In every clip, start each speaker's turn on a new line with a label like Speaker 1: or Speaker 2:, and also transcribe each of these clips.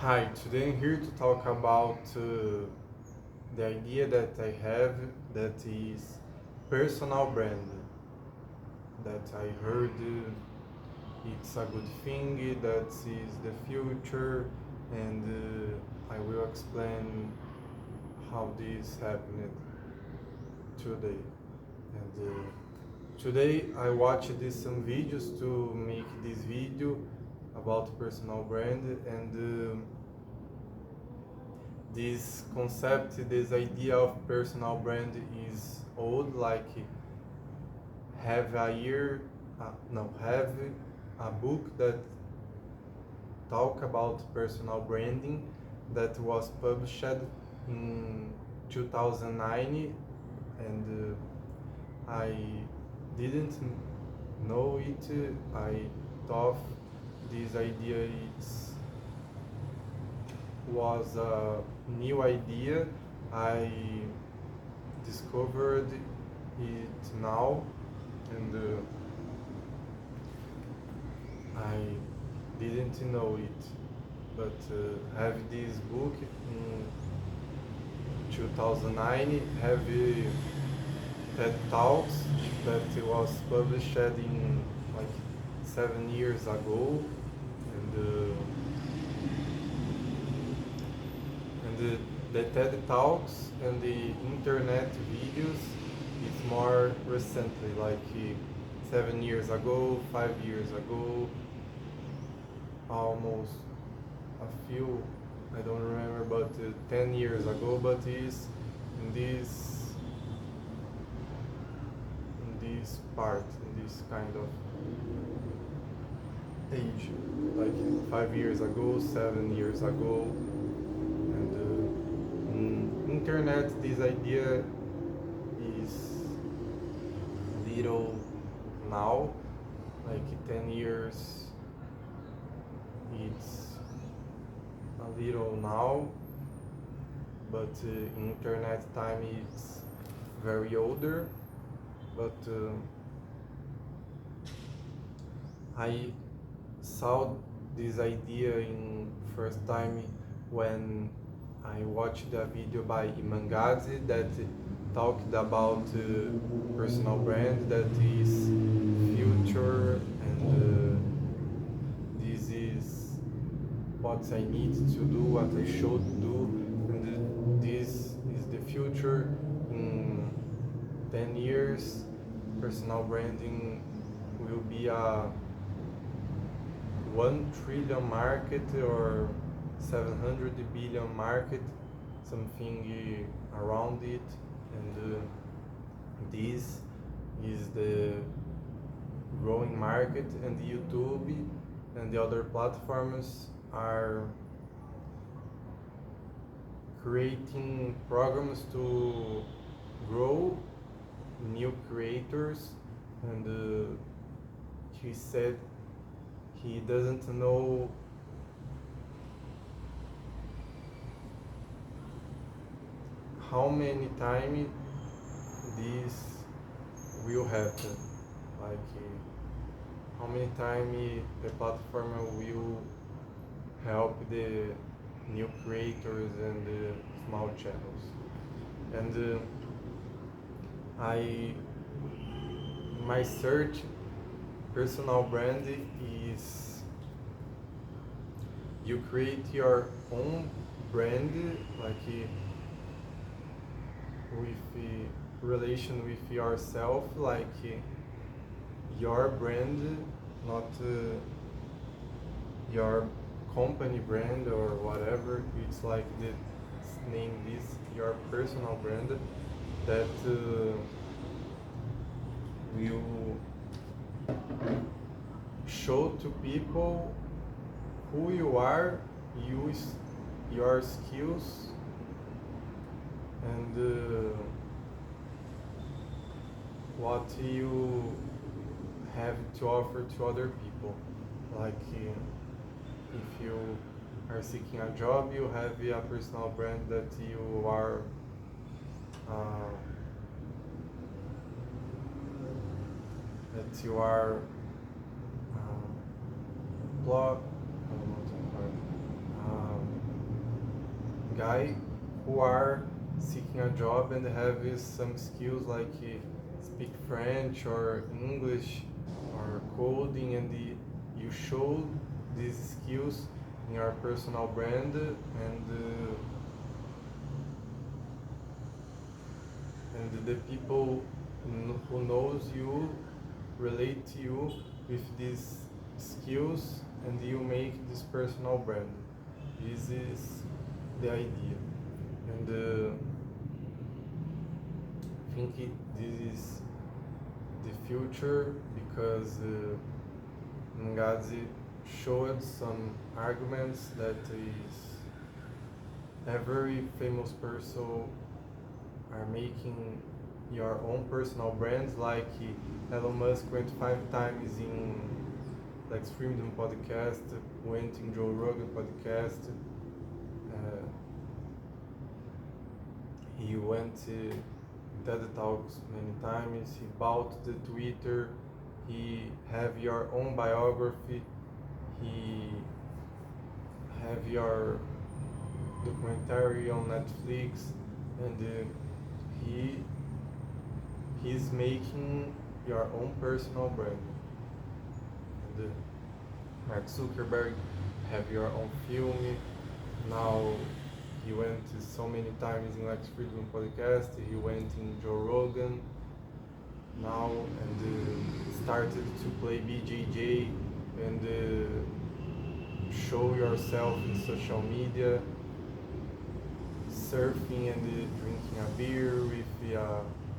Speaker 1: Hi, today I'm here to talk about the idea that I have that is personal brand. That I heard it's a good thing, that is the future, and I will explain how this happened today. And today I watched some videos to make this video about personal brand and this concept, this idea of personal brand is old. Like have a year, no, have a book that talk about personal branding that was published in 2009, and I didn't know it. I thought this idea was a new idea. I discovered it now, and I didn't know it. But have this book in 2009, have TED Talks that was published in like 7 years ago, and the TED Talks and the internet videos is more recently, like 7 years ago, 5 years ago, almost a few, I don't remember, but 10 years ago, but is in this part, in this kind of age, like 5 years ago, 7 years ago, and internet, this idea is little now, like 10 years, it's a little now, but internet time it's very older. But I saw this idea in first time when I watched a video by Imangazi that talked about personal brand that is future, and this is what I need to do, what I should do, and this is the future. In 10 years, personal branding will be a 1 trillion market or 700 billion market, something around it, and this is the growing market, and YouTube and the other platforms are creating programs to grow new creators, and he said he doesn't know how many times this will happen, like how many times the platform will help the new creators and the small channels. And I my search personal brand is you create your own brand, like with relation with yourself, like your brand, not your company brand or whatever. It's like the name is your personal brand that will show to people who you are, use your skills, and what you have to offer to other people. Like if you are seeking a job, you have a personal brand that uh, that you are blog, I don't know what to call it. guy who are seeking a job and have some skills like speak French or English or coding, and you show these skills in your personal brand, and the people who knows you relate to you with these skills, and you make this personal brand. This is the idea, and I think this is the future, because Ngazi showed some arguments that is every famous person are making your own personal brands, like Elon Musk went 5 times in like streamed on podcast, went in Joe Rogan podcast, uh, he went to TED Talks many times, he bought the Twitter, he have your own biography, he have your documentary on Netflix, and he he's making your own personal brand. And Mark Zuckerberg have your own film. Now he went to so many times in Lex Friedman podcast. He went in Joe Rogan now, and started to play BJJ and show yourself in social media, surfing and drinking a beer with the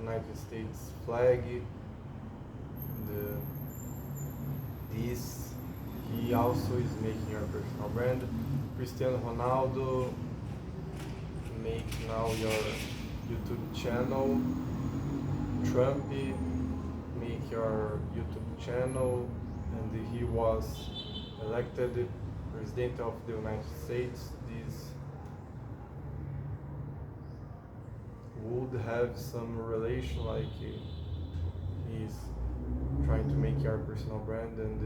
Speaker 1: United States flag. And, this, he also is making your personal brand. Cristiano Ronaldo make now your YouTube channel. Trump make your YouTube channel, and he was elected president of the United States. This would have some relation, like he's trying to make your personal brand, and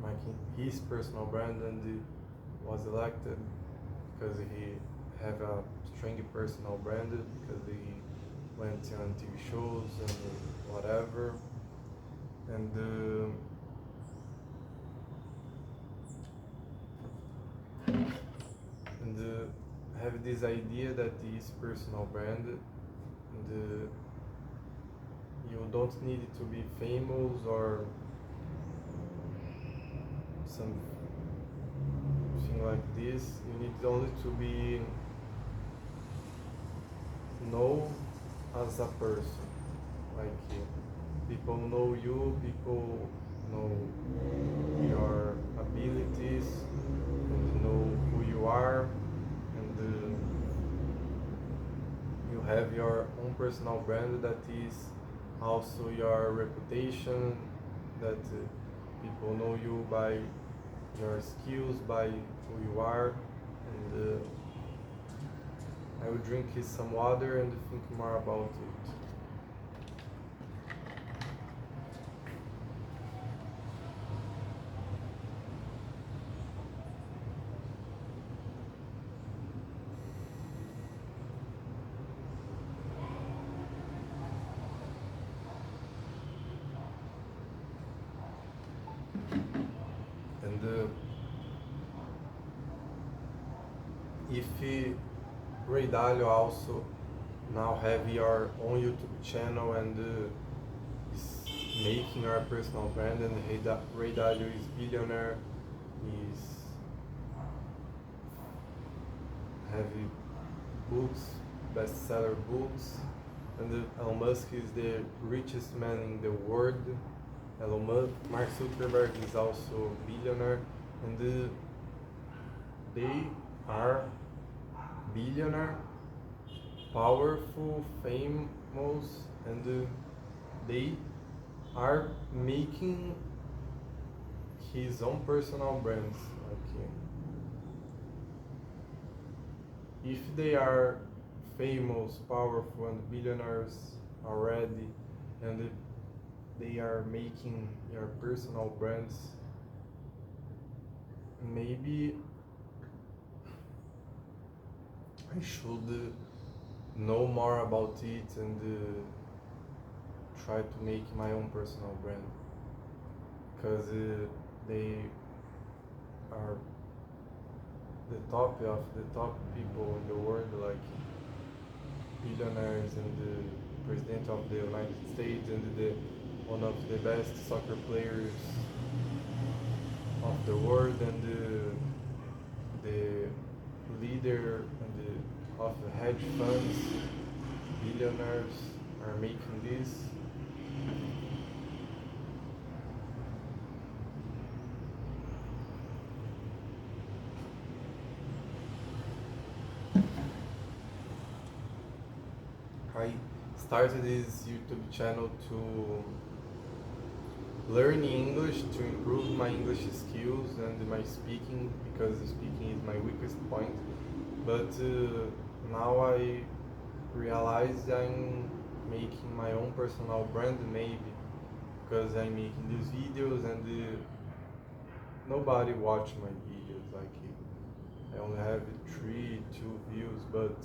Speaker 1: making his personal brand, and was elected because he have a strong personal brand, because he went on TV shows and whatever, and have this idea that is personal brand, and you don't need to be famous or something like this. You need only to be known as a person. Like people know you, people know your abilities, and know who you are, and you have your own personal brand that is also your reputation, that people know you by your skills, by who you are, and I will drink some water and think more about it. And if Ray Dalio also now have your own YouTube channel and is making our personal brand, and Ray Dalio is billionaire, is have books, bestseller books, and Elon Musk is the richest man in the world. Elon Musk, Mark Zuckerberg is also billionaire, and they are billionaire, powerful, famous, and they are making his own personal brands. Like, if they are famous, powerful, and billionaires already, and they are making your personal brands, maybe I should know more about it and try to make my own personal brand, because they are the top of the top people in the world, like billionaires and the president of the United States and the one of the best soccer players of the world and the leader and of the hedge funds, billionaires are making this. I started this YouTube channel to learn English, to improve my English skills and my speaking, because speaking is my weakest point. But now I realize I'm making my own personal brand, maybe because I'm making these videos and nobody watch my videos. Like I only have 2 views, but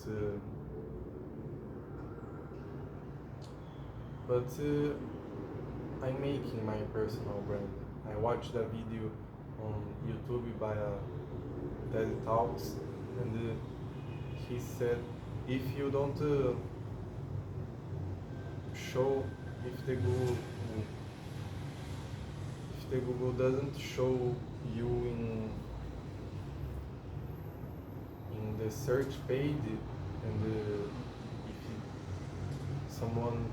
Speaker 1: I'm making my personal brand. I watched a video on YouTube by TED Talks, and he said, if you don't show, if the Google doesn't show you in the search page, and if someone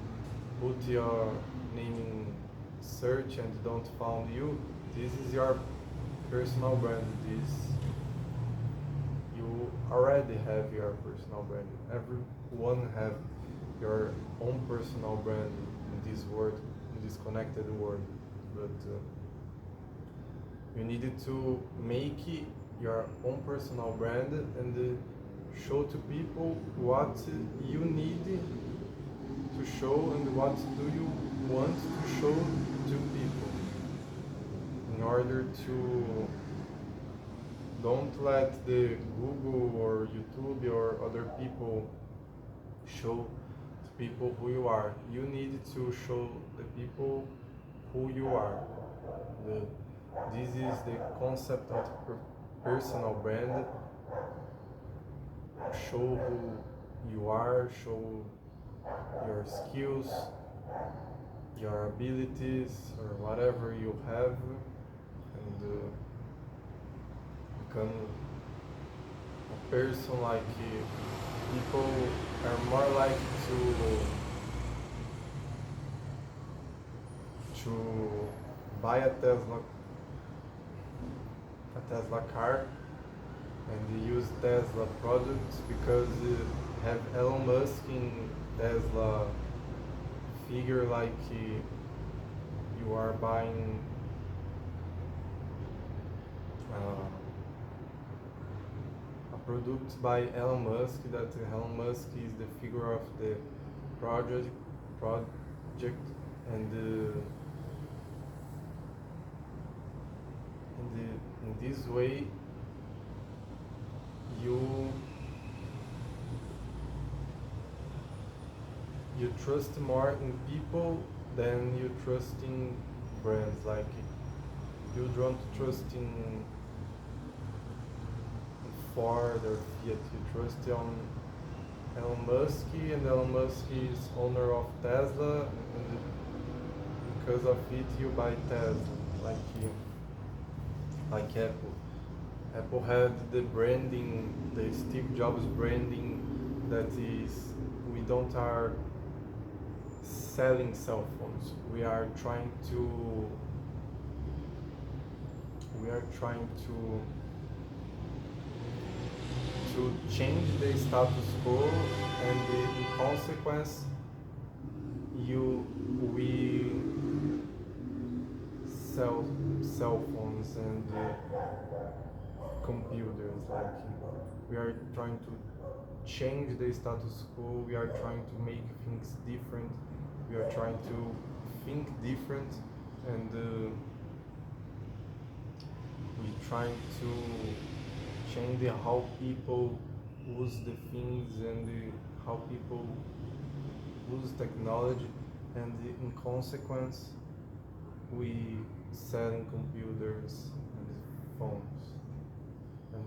Speaker 1: put your name in search and don't found you, this is your personal brand. This, you already have your personal brand. Everyone have your own personal brand in this world, in this connected world. But you needed to make your own personal brand and show to people what you need to show and what do you want to show to people, in order to don't let the Google or YouTube or other people show to people who you are. You need to show the people who you are. This is the concept of personal brand. Show who you are, show your skills, your abilities, or whatever you have, and become a person like people are more likely to buy a Tesla car and use Tesla products, because have Elon Musk in Tesla figure like you are buying a product by Elon Musk, that Elon Musk is the figure of the project, and in this way you trust more in people than you trust in brands. Like you don't trust in Ford or Fiat, you trust on Elon Musk, and Elon Musk is owner of Tesla, and because of it you buy Tesla, like Apple. Apple had the branding, the Steve Jobs branding, that is, we don't are selling cell phones. We are trying to change the status quo, and in consequence we sell cell phones and computers. Like we are trying to change the status quo, we are trying to make things different, we are trying to think different, and we trying to change how people use the things and how people use technology, and in consequence, we selling computers and phones. And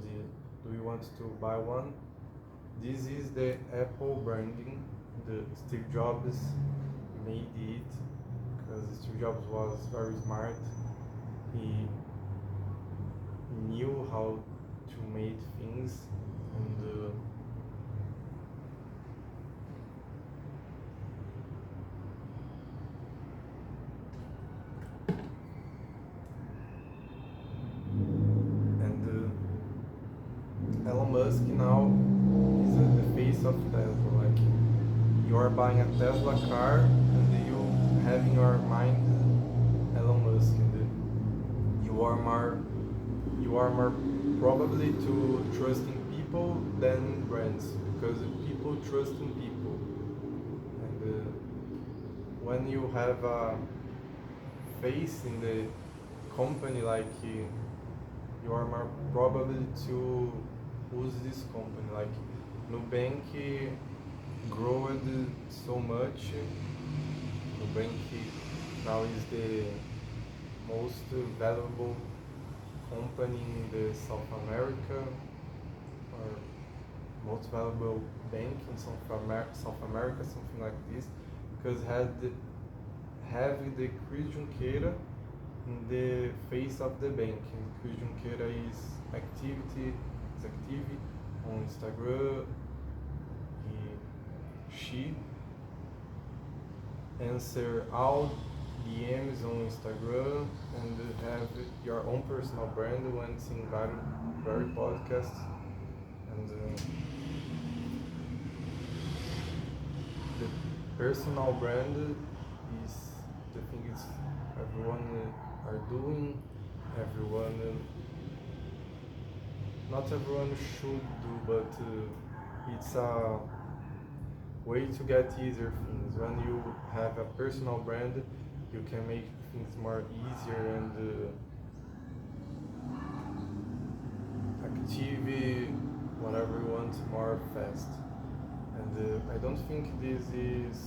Speaker 1: do you want to buy one? This is the Apple branding. The Steve Jobs made it because Steve Jobs was very smart. He knew how to make things, and Elon Musk now is the face of Tesla. Like you are buying a Tesla car and you have in your mind Elon Musk, and you are more probably to trusting people than brands because people trust in people, and when you have a face in the company, like you are more probably to use this company. Like Nubank growed so much. Nubank now is the most valuable company in the South America, or most valuable bank in South America, something like this, because have the Chris Junqueira in the face of the bank. And Chris Junqueira is active on Instagram. She answer all DMs on Instagram and have your own personal brand when it's in very podcasts. And the personal brand is the thing is everyone are doing. Everyone, not everyone should do, but it's a way to get easier things. When you have a personal brand, you can make things more easier and active whatever you want more fast. And I don't think this is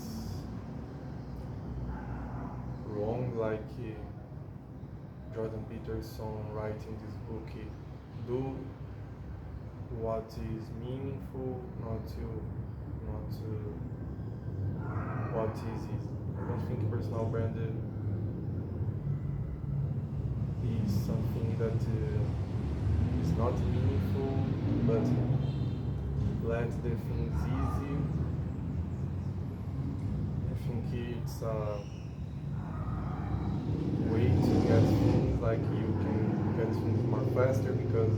Speaker 1: wrong, like Jordan Peterson writing this book. Do what is meaningful, not what is easy. I don't think personal brand is something that is not meaningful, but let the things easy. I think it's a way to get things, like you can get things more faster because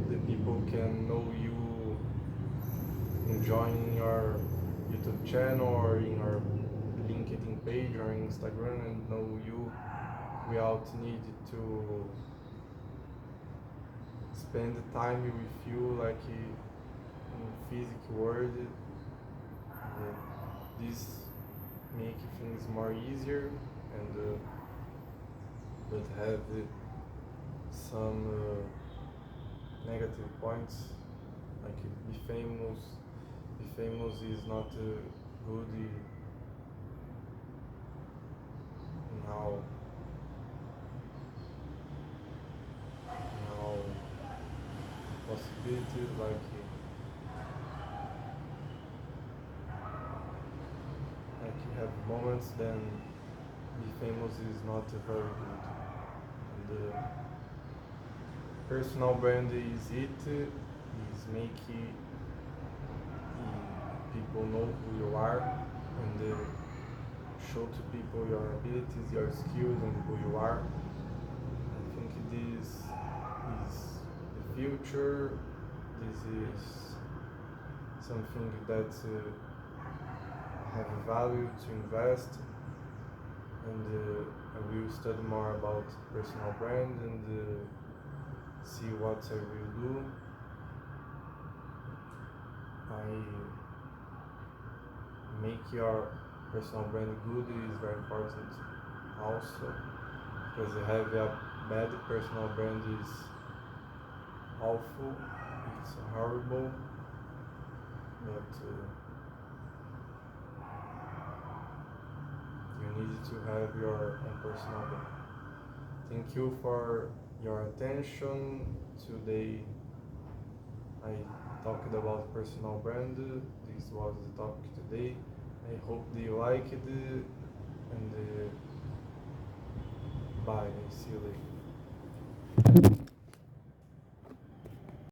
Speaker 1: the people can know you enjoying your YouTube channel or in your LinkedIn page or Instagram and know you without need to spend time with you like in physical world. This make things more easier and but have some negative points, like be famous. Be famous is not good in how possibilities, like you have moments, then be famous is not very good. And personal brand is making people know who you are and show to people your abilities, your skills, and who you are. I think this is the future. This is something that have a value to invest, and I will study more about personal brand and see what I will do. I make your personal brand good is very important also, because have a bad personal brand is awful, it's horrible. but you need to have your own personal brand. Thank you for your attention. Today I talked about personal brand. This was the topic today. I hope you liked it, and bye. See you later.